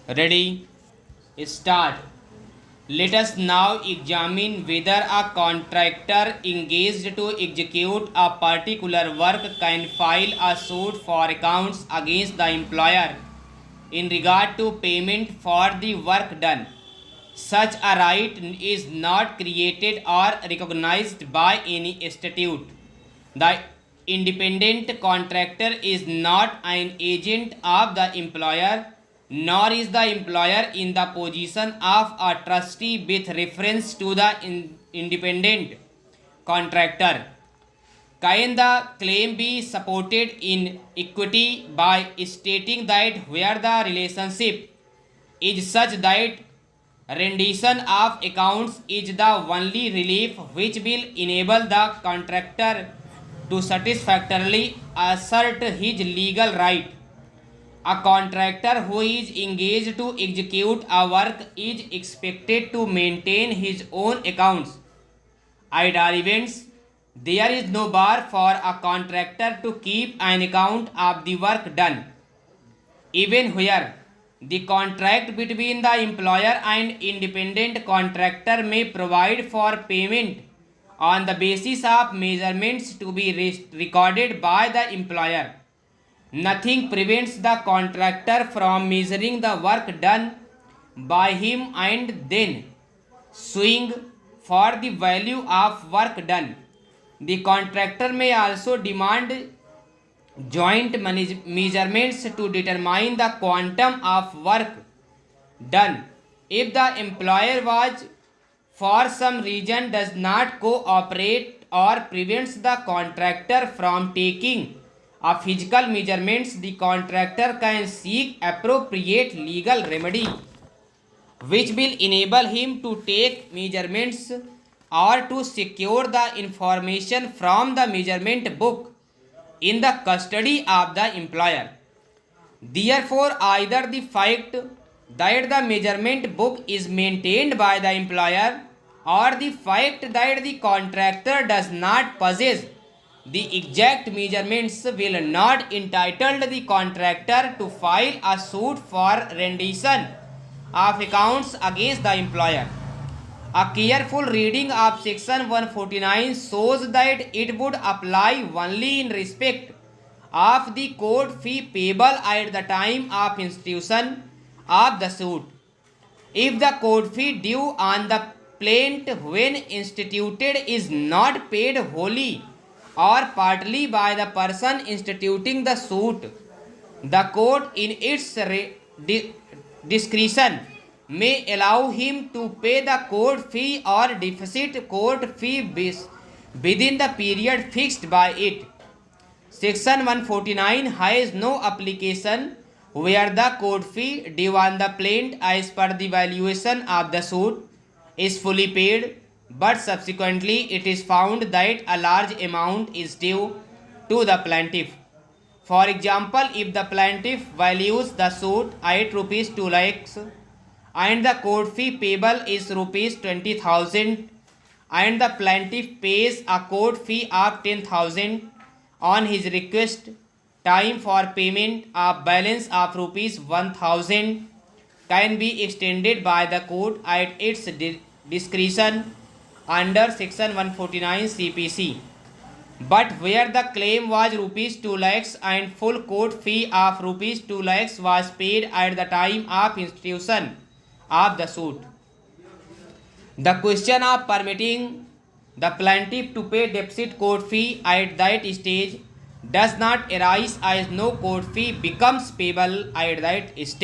Ready? Start. Let us now examine whether a contractor engaged to execute a particular work can file a suit for accounts against the employer in regard to payment for the work done. Such a right is not created or recognized by any statute. The independent contractor is not an agent of the employer, nor is the employer in the position of a trustee with reference to the independent contractor. Can the claim be supported in equity by stating that where the relationship is such that rendition of accounts is the only relief which will enable the contractor to satisfactorily assert his legal right? A contractor who is engaged to execute a work is expected to maintain his own accounts. At all events, there is no bar for a contractor to keep an account of the work done, even where the contract between the employer and independent contractor may provide for payment on the basis of measurements to be recorded by the employer. Nothing prevents the contractor from measuring the work done by him and then suing for the value of work done. The contractor may also demand joint measurements to determine the quantum of work done. If the employer was for some reason does not cooperate or prevents the contractor from taking a physical measurements, the contractor can seek appropriate legal remedy which will enable him to take measurements or to secure the information from the measurement book in the custody of the employer. Therefore, either the fact that the measurement book is maintained by the employer or the fact that the contractor does not possess the exact measurements will not entitle the contractor to file a suit for rendition of accounts against the employer. A careful reading of section 149 shows that it would apply only in respect of the court fee payable at the time of institution of the suit. If the court fee due on the plaintiff when instituted is not paid wholly or partly by the person instituting the suit, the court in its discretion may allow him to pay the court fee or deficit court fee within the period fixed by it. Section 149 has no application where the court fee due on the plaintiff as per the valuation of the suit is fully paid, but subsequently it is found that a large amount is due to the plaintiff. For example, if the plaintiff values the suit at rupees 2 lakhs and the court fee payable is rupees 20,000 and the plaintiff pays a court fee of 10,000 on his request, time for payment of balance of rupees 1,000 can be extended by the court at its discretion under section 149 CPC. But where the claim was rupees 2 lakhs and full court fee of rupees 2 lakhs was paid at the time of institution of the suit, the question of permitting the plaintiff to pay deficit court fee at that stage does not arise, as no court fee becomes payable at that stage.